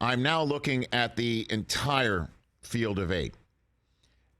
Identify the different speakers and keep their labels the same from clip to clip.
Speaker 1: I'm now looking at the entire field of 8.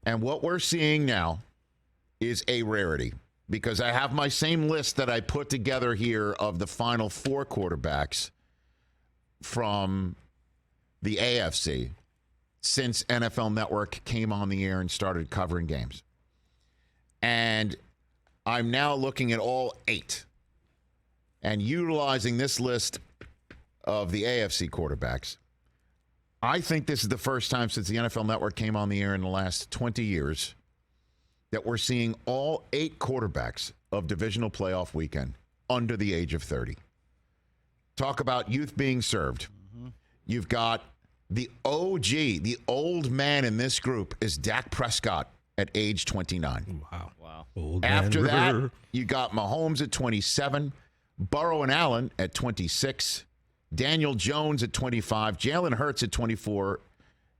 Speaker 1: And what we're seeing now is a rarity, because I have my same list that I put together here of the final 4 quarterbacks from the AFC since NFL Network came on the air and started covering games. And I'm now looking at all 8 and utilizing this list of the AFC quarterbacks. I think this is the first time since the NFL Network came on the air in the last 20 years that we're seeing all 8 quarterbacks of divisional playoff weekend under the age of 30. Talk about youth being served. Mm-hmm. You've got the OG, the old man in this group is Dak Prescott at age 29.
Speaker 2: Wow.
Speaker 1: After that, you got Mahomes at 27, Burrow and Allen at 26, Daniel Jones at 25, Jalen Hurts at 24,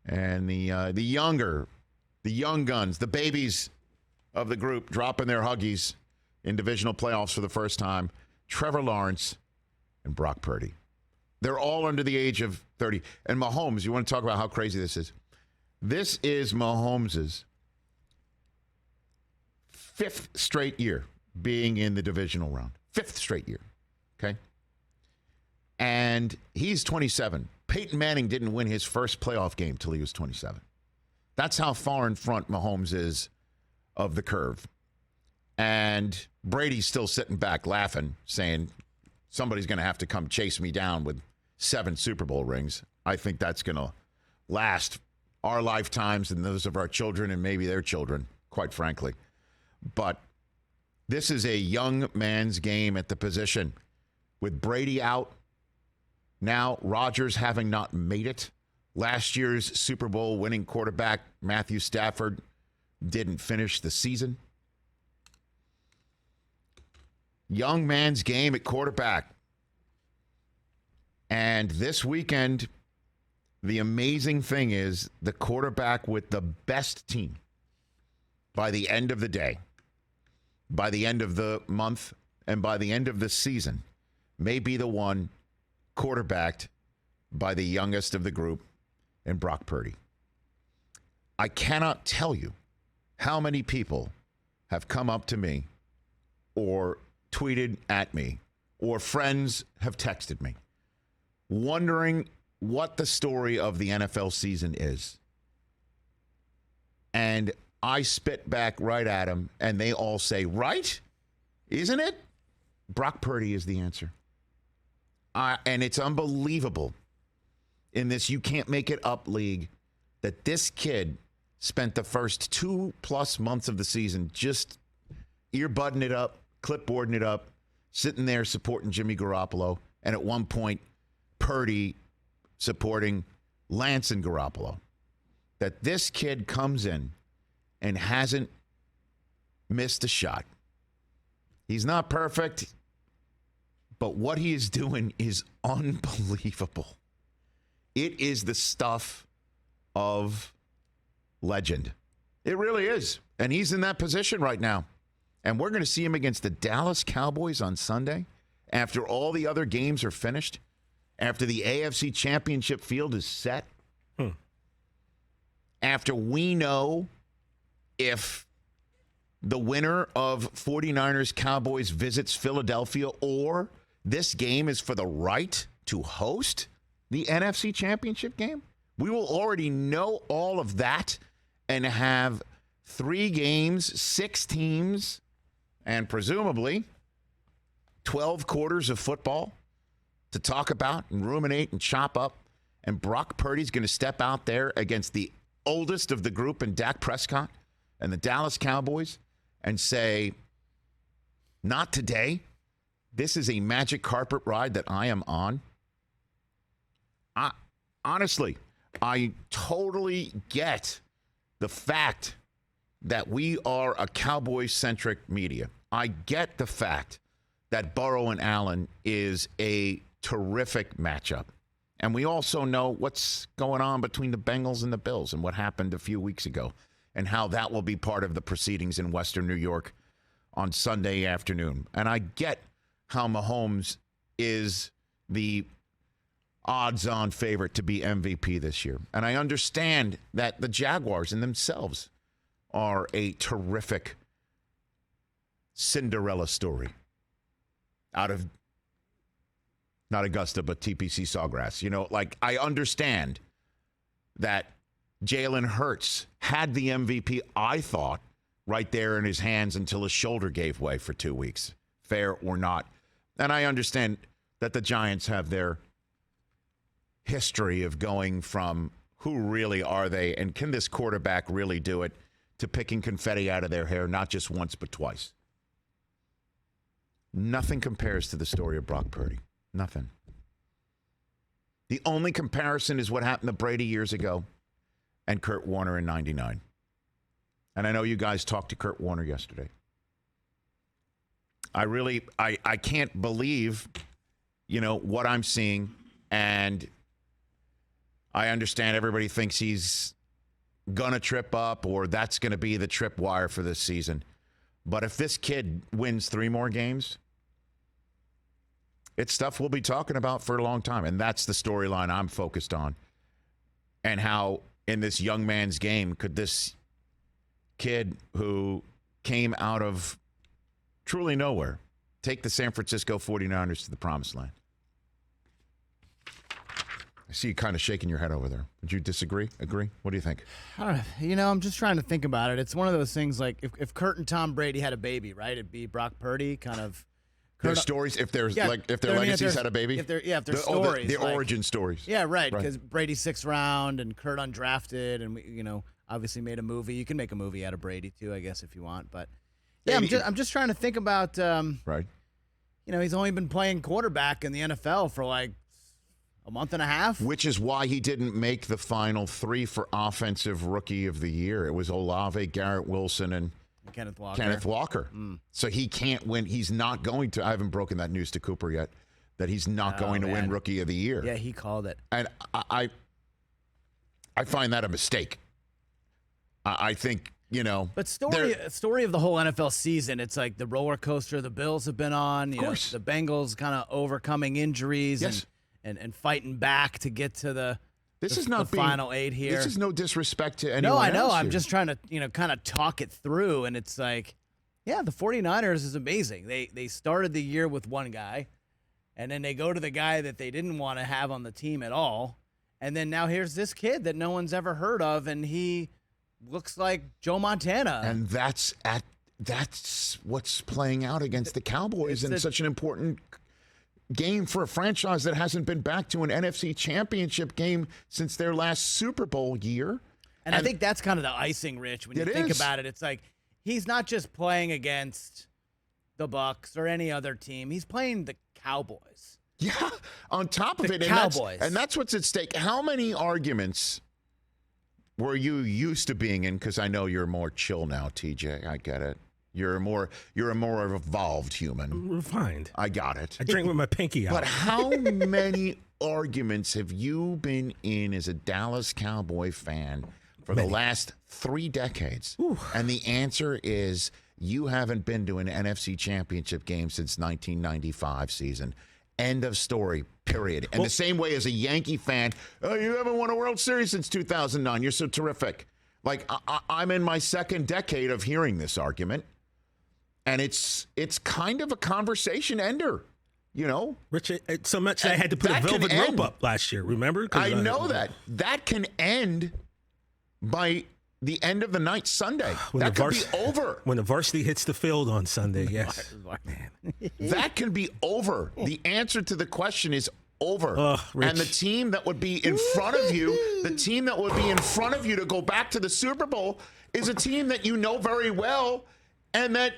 Speaker 1: and the young guns, the babies of the group dropping their huggies in divisional playoffs for the first time, Trevor Lawrence and Brock Purdy. They're all under the age of 30. And Mahomes, you want to talk about how crazy this is? This is Mahomes's 5th straight year being in the divisional round. 5th straight year. Okay? And he's 27. Peyton Manning didn't win his first playoff game till he was 27. That's how far in front Mahomes is of the curve. And Brady's still sitting back laughing, saying somebody's going to have to come chase me down with 7 Super Bowl rings. I think that's going to last our lifetimes and those of our children and maybe their children, quite frankly. But this is a young man's game at the position. With Brady out, now Rodgers having not made it. Last year's Super Bowl winning quarterback, Matthew Stafford, didn't finish the season. Young man's game at quarterback. And this weekend, the amazing thing is the quarterback with the best team by the end of the day, by the end of the month, and by the end of the season may be the one quarterbacked by the youngest of the group in Brock Purdy. I cannot tell you how many people have come up to me or tweeted at me or friends have texted me wondering what the story of the NFL season is. And I spit back right at them, and they all say, right? Isn't it? Brock Purdy is the answer. And it's unbelievable in this you can't make it up league that this kid spent the first 2+ months of the season just earbudding it up, clipboarding it up, sitting there supporting Jimmy Garoppolo, and at one point, Purdy supporting Lance and Garoppolo. That this kid comes in and hasn't missed a shot. He's not perfect, but what he is doing is unbelievable. It is the stuff of legend. It really is. And he's in that position right now. And we're going to see him against the Dallas Cowboys on Sunday after all the other games are finished, after the AFC Championship field is set, after we know if the winner of 49ers Cowboys visits Philadelphia or this game is for the right to host the NFC Championship game. We will already know all of that and have 3 games, 6 teams, and presumably 12 quarters of football to talk about and ruminate and chop up. And Brock Purdy's going to step out there against the oldest of the group in Dak Prescott and the Dallas Cowboys and say, not today. This is a magic carpet ride that I am on. Honestly, I totally get the fact that we are a Cowboys-centric media. I get the fact that Burrow and Allen is a terrific matchup. And we also know what's going on between the Bengals and the Bills and what happened a few weeks ago and how that will be part of the proceedings in Western New York on Sunday afternoon. And I get how Mahomes is the odds-on favorite to be MVP this year. And I understand that the Jaguars in themselves are a terrific Cinderella story out of not Augusta, but TPC Sawgrass. You know, like, I understand that Jalen Hurts had the MVP, I thought, right there in his hands until his shoulder gave way for 2 weeks, fair or not. And I understand that the Giants have their history of going from who really are they and can this quarterback really do it to picking confetti out of their hair, not just once but twice. Nothing compares to the story of Brock Purdy. Nothing. The only comparison is what happened to Brady years ago and Kurt Warner in 99. And I know you guys talked to Kurt Warner yesterday. I can't believe, you know, what I'm seeing. And I understand everybody thinks he's going to trip up or that's going to be the tripwire for this season. But if this kid wins 3 more games, it's stuff we'll be talking about for a long time. And that's the storyline I'm focused on. And how in this young man's game could this kid who came out of truly nowhere take the San Francisco 49ers to the promised land? I see you kind of shaking your head over there. Would you disagree? Agree? What do you think?
Speaker 2: I don't know. You know, I'm just trying to think about it. It's one of those things like if Kurt and Tom Brady had a baby, right? It'd be Brock Purdy, kind of.
Speaker 1: Their stories, if their legacies had a baby?
Speaker 2: If their stories.
Speaker 1: The origin stories.
Speaker 2: Yeah, right. Because Brady's 6th round and Kurt undrafted and, we, obviously made a movie. You can make a movie out of Brady, too, I guess, if you want. But, yeah, I'm just trying to think about,
Speaker 1: right.
Speaker 2: He's only been playing quarterback in the NFL for like a month and a half.
Speaker 1: Which is why he didn't make the final 3 for Offensive Rookie of the Year. It was Olave, Garrett Wilson, and
Speaker 2: Kenneth Walker.
Speaker 1: So he can't win. He's not going to. I haven't broken that news to Cooper yet, that he's not going to win Rookie of the Year.
Speaker 2: Yeah, he called it.
Speaker 1: And I find that a mistake. I think,
Speaker 2: But story of the whole NFL season, it's like the roller coaster the Bills have been on.
Speaker 1: Of course.
Speaker 2: The Bengals kind of overcoming injuries
Speaker 1: yes.
Speaker 2: and fighting back to get to the final 8 here.
Speaker 1: This is no disrespect to anyone
Speaker 2: No, I know.
Speaker 1: else
Speaker 2: I'm
Speaker 1: here.
Speaker 2: just trying to, kind of talk it through. And it's like, yeah, the 49ers is amazing. They started the year with one guy, and then they go to the guy that they didn't want to have on the team at all. And then now here's this kid that no one's ever heard of, and he looks like Joe Montana.
Speaker 1: And that's what's playing out against the Cowboys in such an important game for a franchise that hasn't been back to an NFC championship game since their last Super Bowl year.
Speaker 2: And I think that's kind of the icing, Rich, when you think about it. It's like he's not just playing against the Bucs or any other team. He's playing the Cowboys.
Speaker 1: Yeah, on top of
Speaker 2: the
Speaker 1: it.
Speaker 2: Cowboys.
Speaker 1: And that's what's at stake. How many arguments were you used to being in? Because I know you're more chill now, TJ. I get it. You're a more evolved human.
Speaker 3: I'm refined.
Speaker 1: I got it.
Speaker 3: I drink with my pinky out.
Speaker 1: But how many arguments have you been in as a Dallas Cowboy fan for the last 3 decades?
Speaker 3: Ooh.
Speaker 1: And the answer is you haven't been to an NFC championship game since 1995 season. End of story, period. And the same way as a Yankee fan, you haven't won a World Series since 2009. You're so terrific. Like, I'm in my 2nd decade of hearing this argument. And it's kind of a conversation ender,
Speaker 3: Rich, so much I had to put a velvet rope up last year, remember?
Speaker 1: I know that. That can end by the end of the night Sunday. That could be over.
Speaker 3: When the varsity hits the field on Sunday, yes.
Speaker 1: That can be over. The answer to the question is over. And the team that would be in front of you, to go back to the Super Bowl is a team that you know very well and that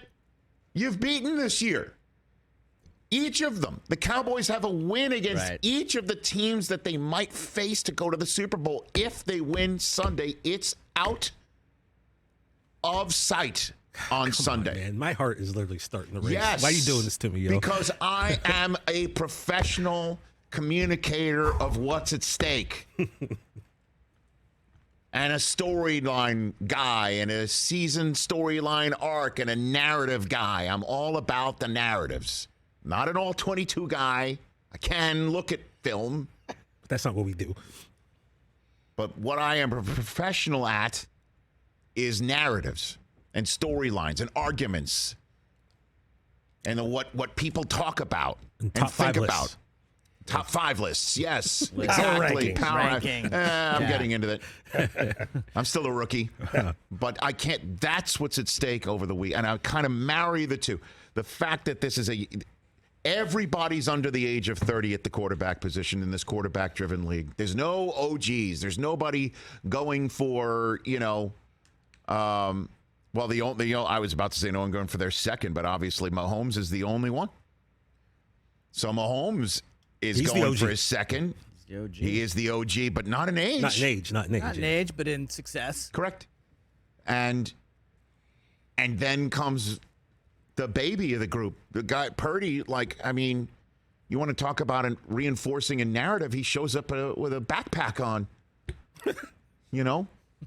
Speaker 1: you've beaten this year. Each of them. The Cowboys have a win against each of the teams that they might face to go to the Super Bowl. If they win Sunday, it's out of sight on Sunday.
Speaker 3: On, man. My heart is literally starting to race.
Speaker 1: Yes.
Speaker 3: Why are you doing this to me, yo?
Speaker 1: Because I am a professional communicator of what's at stake. And a storyline guy and a season storyline arc and a narrative guy. I'm all about the narratives. Not an all 22 guy. I can look at film.
Speaker 3: But that's not what we do.
Speaker 1: But what I am a professional at is narratives and storylines and arguments and what people talk about and
Speaker 3: top
Speaker 1: think
Speaker 3: five lists.
Speaker 1: about. Top 5 lists, yes.
Speaker 3: Power
Speaker 1: Exactly.
Speaker 3: rankings.
Speaker 2: Ranking.
Speaker 1: I'm getting into that. I'm still a rookie. But I can't. That's what's at stake over the week. And I kind of marry the two. The fact that this is everybody's under the age of 30 at the quarterback position in this quarterback-driven league. There's no OGs. There's nobody going for, I was about to say no one going for their second, but obviously Mahomes is the only one. So Mahomes is
Speaker 3: He's
Speaker 1: going
Speaker 3: the OG.
Speaker 1: for his second.
Speaker 2: The OG.
Speaker 1: He is the OG, but not in age.
Speaker 3: Not in age.
Speaker 2: Not in age, but in success.
Speaker 1: Correct. And then comes the baby of the group, the guy Purdy. You want to talk about reinforcing a narrative? He shows up with a backpack on,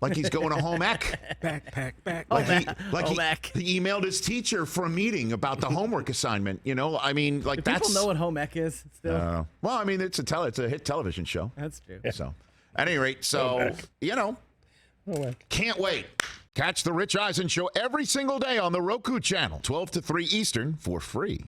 Speaker 1: like he's going to home ec.
Speaker 3: Backpack.
Speaker 1: He emailed his teacher for a meeting about the homework assignment.
Speaker 2: Do
Speaker 1: that's.
Speaker 2: people know what home ec is still?
Speaker 1: It's a hit television show.
Speaker 2: That's true.
Speaker 1: So, at any rate, can't wait. Catch the Rich Eisen Show every single day on the Roku channel, 12 to 3 Eastern, for free.